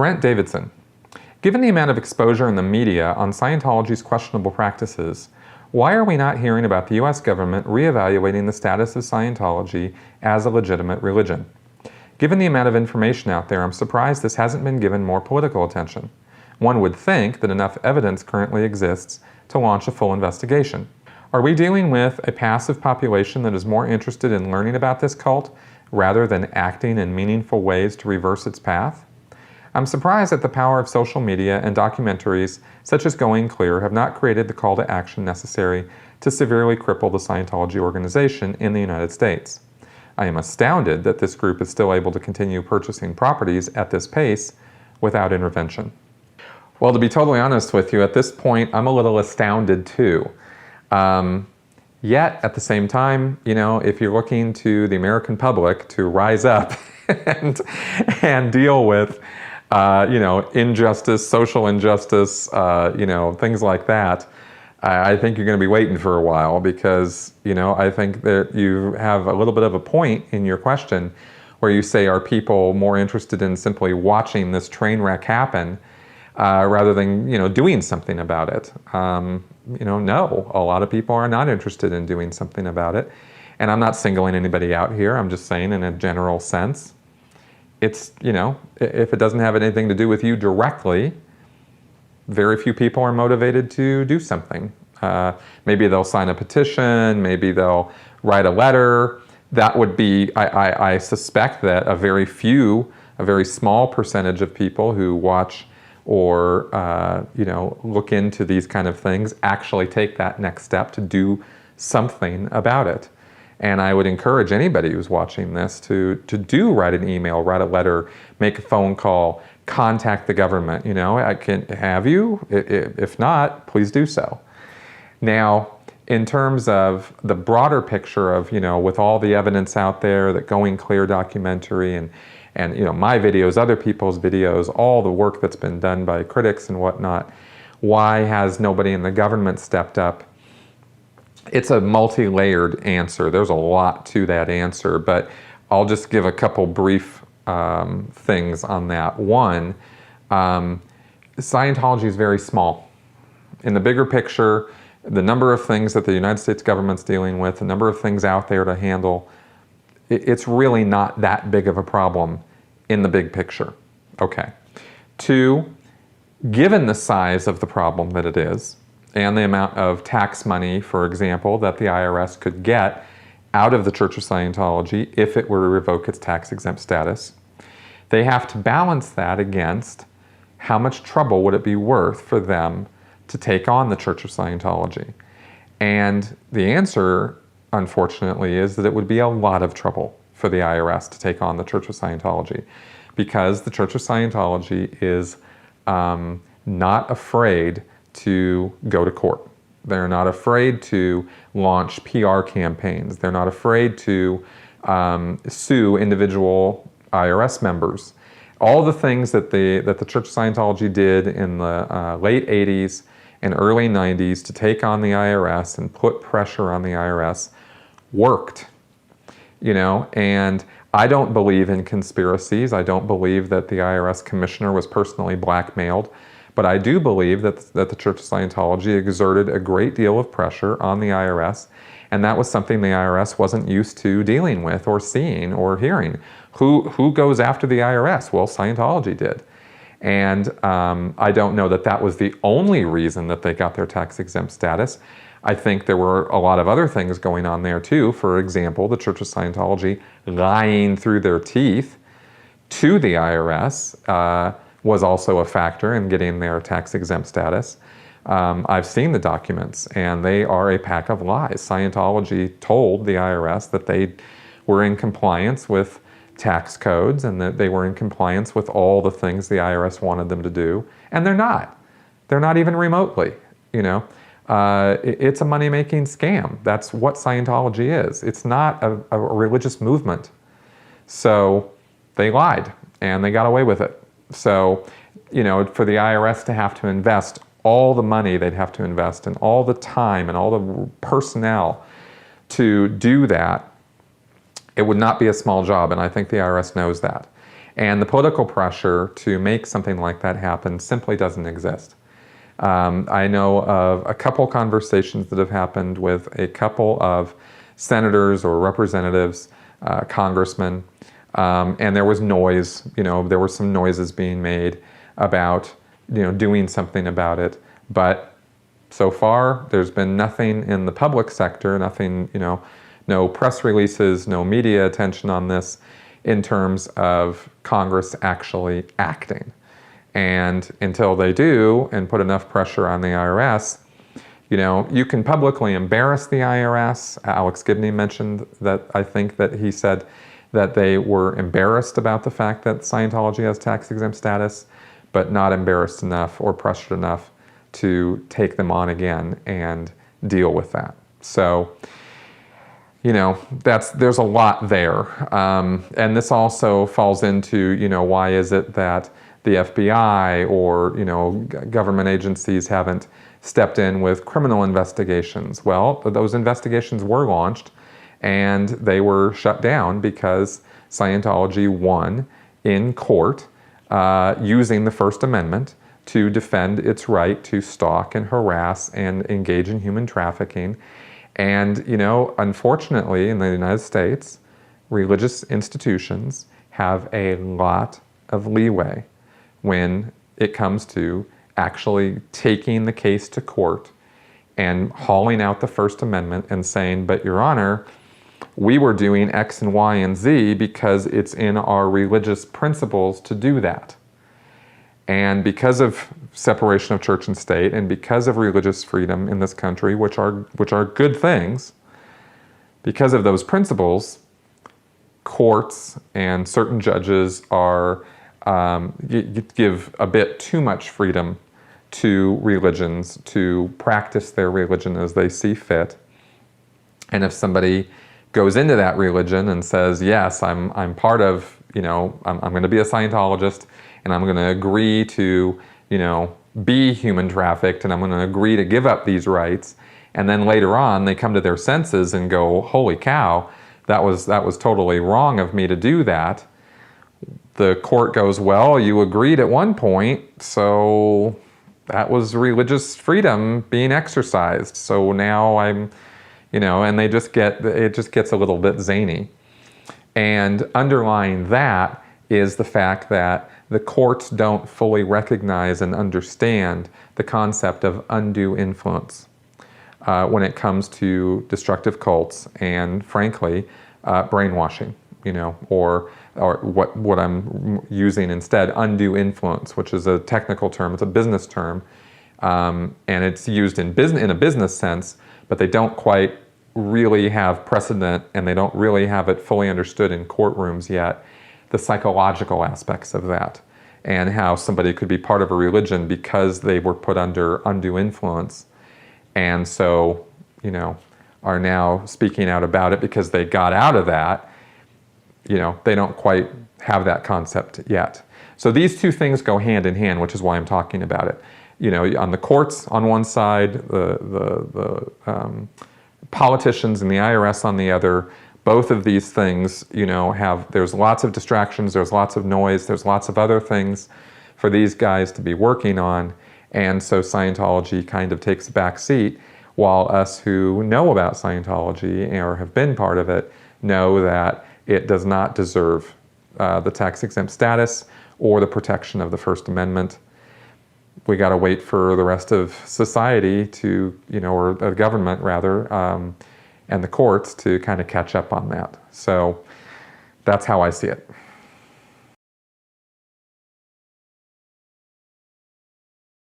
Brent Davidson. Given the amount of exposure in the media on Scientology's questionable practices, why are we not hearing about the US government reevaluating the status of Scientology as a legitimate religion? Given the amount of information out there, I'm surprised this hasn't been given more political attention. One would think that enough evidence currently exists to launch a full investigation. Are we dealing with a passive population that is more interested in learning about this cult rather than acting in meaningful ways to reverse its path? I'm surprised that the power of social media and documentaries such as Going Clear have not created the call to action necessary to severely cripple the Scientology organization in the United States. I am astounded that this group is still able to continue purchasing properties at this pace without intervention. Well, to be totally honest with you, at this point, I'm a little astounded too. Yet, at the same time, you know, if you're looking to the American public to rise up and deal with you know, injustice, social injustice, you know, things like that, I think you're going to be waiting for a while because, you know, I think that you have a little bit of a point in your question where you say, are people more interested in simply watching this train wreck happen rather than, you know, doing something about it? You know, no, a lot of people are not interested in doing something about it. And I'm not singling anybody out here. I'm just saying in a general sense. It's, you know, if it doesn't have anything to do with you directly, very few people are motivated to do something. Maybe they'll sign a petition, maybe they'll write a letter. That would be, I suspect that a very small percentage of people who watch or, you know, look into these kind of things actually take that next step to do something about it. And I would encourage anybody who's watching this to do write an email, write a letter, make a phone call, contact the government. You know, I can have you. If not, please do so. Now, in terms of the broader picture of, you know, with all the evidence out there, the Going Clear documentary and you know, my videos, other people's videos, all the work that's been done by critics and whatnot, why has nobody in the government stepped up? It's a multi-layered answer. There's a lot to that answer, but I'll just give a couple brief things on that. One, Scientology is very small. In the bigger picture, the number of things that the United States government's dealing with, the number of things out there to handle, it's really not that big of a problem in the big picture. Okay. Two, given the size of the problem that it is, and the amount of tax money, for example, that the IRS could get out of the Church of Scientology if it were to revoke its tax-exempt status, they have to balance that against how much trouble would it be worth for them to take on the Church of Scientology. And the answer, unfortunately, is that it would be a lot of trouble for the IRS to take on the Church of Scientology because the Church of Scientology is not afraid to go to court. They're not afraid to launch PR campaigns. They're not afraid to sue individual IRS members. All the things that the Church of Scientology did in the late 80s and early 90s to take on the IRS and put pressure on the IRS worked, you know, and I don't believe in conspiracies. I don't believe that the IRS commissioner was personally blackmailed. But I do believe that the Church of Scientology exerted a great deal of pressure on the IRS, and that was something the IRS wasn't used to dealing with or seeing or hearing. Who goes after the IRS? Well, Scientology did. And I don't know that that was the only reason that they got their tax-exempt status. I think there were a lot of other things going on there too. For example, the Church of Scientology lying through their teeth to the IRS was also a factor in getting their tax-exempt status. I've seen the documents, and they are a pack of lies. Scientology told the IRS that they were in compliance with tax codes and that they were in compliance with all the things the IRS wanted them to do, and they're not. They're not even remotely, you know. It's a money-making scam. That's what Scientology is. It's not a religious movement. So they lied, and they got away with it. So, you know, for the IRS to have to invest all the money they'd have to invest and all the time and all the personnel to do that, it would not be a small job, and I think the IRS knows that. And the political pressure to make something like that happen simply doesn't exist. I know of a couple conversations that have happened with a couple of senators or representatives, congressmen, and there was noise, there were some noises being made about, doing something about it. But so far, there's been nothing in the public sector, nothing, no press releases, no media attention on this in terms of Congress actually acting. And until they do and put enough pressure on the IRS, you can publicly embarrass the IRS. Alex Gibney mentioned that, I think that he said that they were embarrassed about the fact that Scientology has tax-exempt status, but not embarrassed enough or pressured enough to take them on again and deal with that. So, there's a lot there. And this also falls into, why is it that the FBI or, government agencies haven't stepped in with criminal investigations? Well, those investigations were launched and they were shut down because Scientology won in court using the First Amendment to defend its right to stalk and harass and engage in human trafficking. And, unfortunately, in the United States, religious institutions have a lot of leeway when it comes to actually taking the case to court and hauling out the First Amendment and saying, but Your Honor, we were doing X and Y and Z because it's in our religious principles to do that. And because of separation of church and state and because of religious freedom in this country, which are good things, because of those principles, courts and certain judges are give a bit too much freedom to religions to practice their religion as they see fit. And if somebody goes into that religion and says, yes, I'm part of, I'm going to be a Scientologist and I'm going to agree to, be human trafficked and I'm going to agree to give up these rights. And then later on they come to their senses and go, holy cow, that was totally wrong of me to do that. The court goes, well, you agreed at one point, so that was religious freedom being exercised. So now I'm, and it just gets a little bit zany. And underlying that is the fact that the courts don't fully recognize and understand the concept of undue influence when it comes to destructive cults and, frankly, brainwashing, or what I'm using instead, undue influence, which is a technical term, it's a business term, and it's used in a business sense, but they don't quite really have precedent and they don't really have it fully understood in courtrooms yet, the psychological aspects of that and how somebody could be part of a religion because they were put under undue influence and so, are now speaking out about it because they got out of that. They don't quite have that concept yet. So these two things go hand in hand, which is why I'm talking about it. On the courts on one side, the politicians and the IRS on the other, both of these things, there's lots of distractions, there's lots of noise, there's lots of other things for these guys to be working on. And so Scientology kind of takes a back seat, while us who know about Scientology or have been part of it know that it does not deserve the tax-exempt status or the protection of the First Amendment. We got to wait for the rest of society to, or the government rather, and the courts to kind of catch up on that. So that's how I see it.